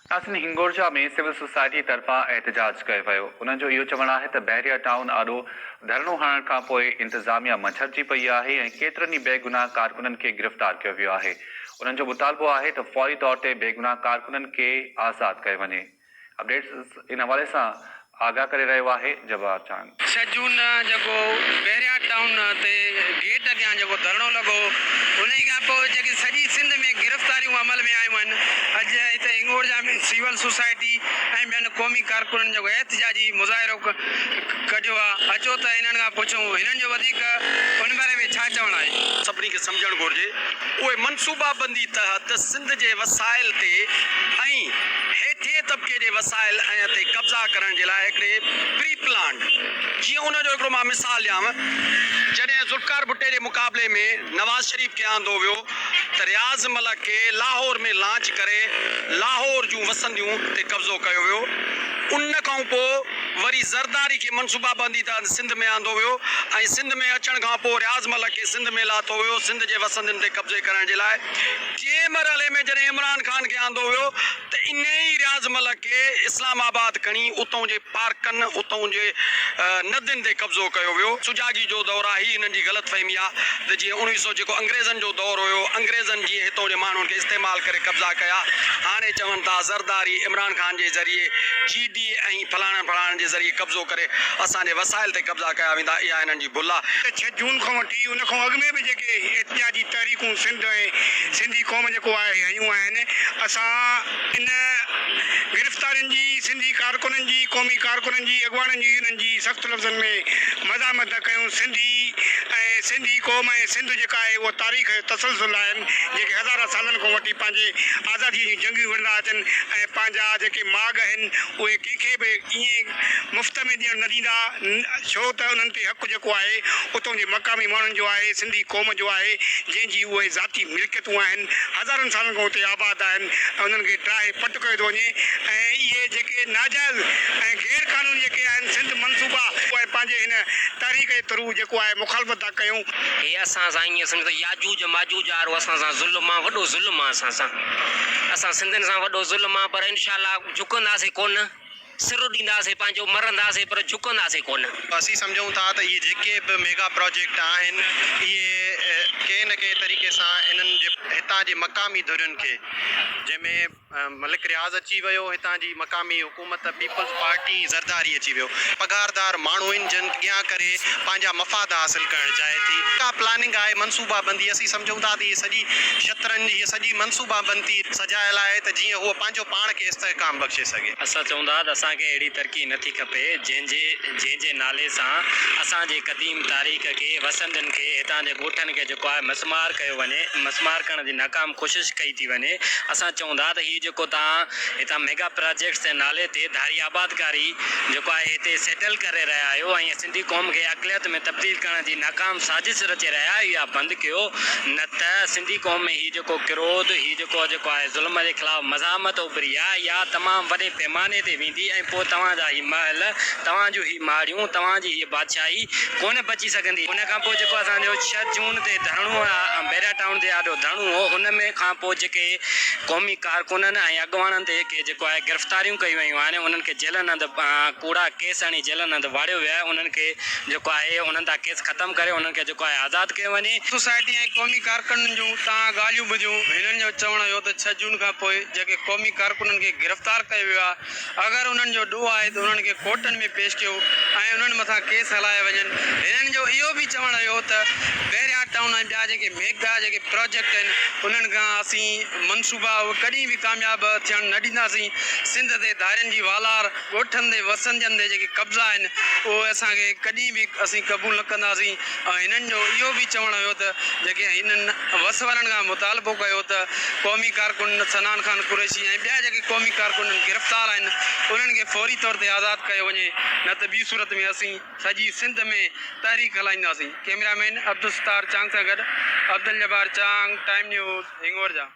नासिन हिंगोरजा में civil society तरफा एहतजाज कयो वियो। उन्हनि जो इहो चवणु आहे त बहरिया टाउन आॾो धरणो हणण खां पोइ इंतिज़ामिया मछरजी पई आहे ऐं केतिरनि ई बेगुनाह कारकुननि खे गिरफ़्तार कयो वियो आहे। उन्हनि जो मुतालबो आहे त फौरी तौर ते बेगुनाह कारकुननि खे आज़ादु कयो वञे। अपडेट्स इन हवाले सां आगाह करे रहियो आहे जवाहर चांद। 6 जून जेको बहरिया टाउन ते गेट अॻियां जेको धरणो लॻो उन खां पोइ जेकी सॼी सिंध में गिरफ़्तारियूं अमल में आयूं आहिनि। अॼु हिते हिंगोरजा में सिविल सोसाइटी ऐं ॿियनि क़ौमी कारकुननि जेको एहतजाजी मुज़ाहिरो कढियो आहे। अचो त हिननि खां पुछूं हिननि जो वधीक उन बारे में छा चवणु आहे। सभिनी खे सम्झणु घुरिजे उहे मनसूबाबंदी तहत सिंध जे वसाइल ते ऐं हेठिए तबिके जे वसाइल ऐं ते कब्ज़ा करण जे लाइ हिकिड़े प्री प्लान जीअं उनजो हिकिड़ो मां मिसाल ॾियांव। जॾहिं ज़ुल्फ़िकार भुट्टे जे मुक़ाबले में नवाज़ शरीफ़ खे आंदो वियो त रियाज़ मलक खे लाहौर में लॉन्च करे लाहौर जूं वसंदियूं ते कब्ज़ो कयो वियो। उन खां पोइ वरी ज़रदारी खे मनसूबाबंदी तहत सिंध में आंदो वियो ऐं सिंध में अचण खां पोइ रियाज़ मलक खे सिंध में लाथो वियो सिंध जे वसंदियुनि ते कब्ज़े करण जे लाइ। टे मरहले में जॾहिं इमरान ख़ान खे आंदो वियो त इन ई रियाज़ मलक खे इस्लामाबाद खणी उतां जे पार्कनि उतां जे नदियुनि ते कब्ज़ो कयो वियो। सुजागी जो दौरु आहे, हिननि जी ग़लतफ़हमी आहे त जीअं 1900 जेको अंग्रेज़नि जो दौरु हुयो, अंग्रेज़नि जीअं हितां जे माण्हुनि खे इस्तेमालु करे कब्ज़ा कया। हाणे चवनि था ज़रदारी इमरान ख़ान जे ज़रिए GD ऐं फलाणनि जे ज़रिए कब्ज़ो करे असांजे वसाइल ते कब्ज़ा कया वेंदा। इहा हिननि जी भुल आहे। 6 जून खां वठी उन खां अॻु में बि जेके एहतजाजी तहरीकूं सिंध ऐं सिंधी क़ौम जेको आहे हयूं आहिनि। असां इन गिरफ़्तारियुनि जी सिंधी कारकुननि जी क़ौमी कारकुननि जी अॻुवाणनि जी हिननि जी सख़्तु लफ़्ज़नि में मज़ामत कयूं। सिंधी क़ौम ऐं सिंध जेका आहे उहा तारीख़ तसलसल आहिनि जेके हज़ार सालनि खां वठी पंहिंजे आज़ादी जी जंगियूं विढ़ंदा अचनि ऐं पंहिंजा जेके माॻ आहिनि उहे कंहिंखे बि ईअं मुफ़्त में ॾियणु न ॾींदा। छो त उन्हनि ते हक़ु जेको आहे उतां जे मक़ामी माण्हुनि जो आहे, सिंधी क़ौम जो आहे, जंहिंजी उहे ज़ाती मिल्कियतूं आहिनि, हज़ारनि सालनि खां उते आबाद आहिनि ऐं उन्हनि खे त्राहे पट कयो थो वञे। ऐं इहे जेके नाजाइज़ ऐं गैर क़ानूनी जेके आहिनि सिंध मनसूबा उहे पंहिंजे हिन तहरीक जे थ्रू जेको आहे मुखालफ़त था कयूं। हे असां सां ईअं सम्झो याजूज माजूज वारो असां सां ज़ुल्म आहे, वॾो ज़ुल्म आहे असां सिंधियुनि सां वॾो ज़ुल्म आहे। पर इनशाअल्लाह झुकंदासीं कोन, सिर ॾींदासीं पंहिंजो, मरंदासीं पर झुकंदासीं कोन। असीं सम्झूं था त इहे जेके बि मेगा प्रोजेक्ट आहिनि इहे कंहिं न कंहिं तरीक़े सां इन्हनि जे हितां जे मक़ामी धुरियुनि खे, जंहिंमें मलिक रियाज़ अची वियो, हितां जी मक़ामी हुकूमत पीपल्स पार्टी ज़रदारी अची वियो, पघारदार माण्हू आहिनि जिन अॻियां करे पंहिंजा मफ़ाद हासिल करणु चाहे थी। का प्लानिंग आहे, मनसूबाबंदी। असीं सम्झूं था त इहे सॼी शतरंज इहे सॼी मनसूबाबंदी सजायल आहे त जीअं उहो पंहिंजो पाण खे इस्तेहकाम बख़्शे सघे। असां चवंदा त असांखे अहिड़ी तरक़ी नथी खपे जंहिंजे नाले सां असांजे क़दीम तारीख़ खे, वसंदनि खे, हितां जे ॻोठनि खे जेको आहे मसमार कयो वञे, मसमार करण जी नाकाम कोशिशि कई थी वञे। असां चवंदा त हीउ जेको तव्हां हितां मेगा प्रोजेक्ट्स जे नाले ते धारी आबादकारी जेको आहे हिते सेटल करे रहिया आहियो ऐं सिंधी क़ौम खे अक़लियत में तब्दील करण जी नाकाम साज़िश रचे रहिया आहियो, इहा बंदि कयो। न त सिंधी क़ौम में हीउ जेको किरोध, हीउ जेको आहे ज़ुल्म जे ख़िलाफ़ु मज़ामत उभरी आहे, इहा तमामु वॾे पैमाने ते वेंदी ऐं पोइ तव्हांजा ही महल, तव्हांजूं ही माड़ियूं, तव्हांजी हीअ बादशाही कोन बची सघंदी। उन खां पोइ जेको असांजो 6 जून ते धरणो आहे, बहरिया टाउन ते ॾाढो धरणो हो, उन में खां पोइ जेके क़ौमी कारकुननि ऐं अॻुवाणनि ते जेको आहे गिरफ़्तारियूं कयूं वयूं आहिनि, उन्हनि खे जेलनि अंदरि कूड़ा केस हणी जेलनि अंदरि वाड़ियो वियो आहे। उन्हनि खे जेको आहे उन्हनि जा केस ख़तमु करे उन्हनि खे जेको आहे आज़ादु कयो वञे। सोसाइटी ऐं क़ौमी कारकुननि जूं तव्हां ॻाल्हियूं ॿुधियूं। हिननि जो चवणु हुयो त 6 जून खां पोइ जेके क़ौमी कारकुननि खे गिरफ़्तार कयो वियो आहे, अगरि उन्हनि जो ॾोह आहे त उन्हनि खे कोर्टनि में पेश कयो ऐं उन्हनि मथां केस हलाए वञनि। हिननि जो इहो बि चवणु हुयो त बहरिया टाउन ऐं ॿिया जेके मेगा जेके प्रोजेक्ट आहिनि उन्हनि खां असीं मनसूबा उहे कॾहिं बि कामयाब थियणु न ॾींदासीं। सिंध ते धारियुनि जी वालार, ॻोठनि ते वसंजनि ते जेके कब्ज़ा आहिनि उहे असांखे कॾहिं बि असीं क़बूल न कंदासीं। ऐं हिननि जो इहो बि चवणु हुयो त जेके हिननि वसवरनि खां मुतालबो कयो त क़ौमी कारकुन सनान ख़ान कुरैशी ऐं ॿिया जेके क़ौमी कारकुन गिरफ़्तार आहिनि उन्हनि खे फौरी तौर ते आज़ादु कयो वञे, न त ॿी सूरत में असीं सॼी सिंध में तहरीक हलाईंदासीं। कैमरामैन अब्दुल सत्तार चांग सां गॾु अब्दुल जब्बार चांग, टाइम न्यूज़, हिंगोरजा।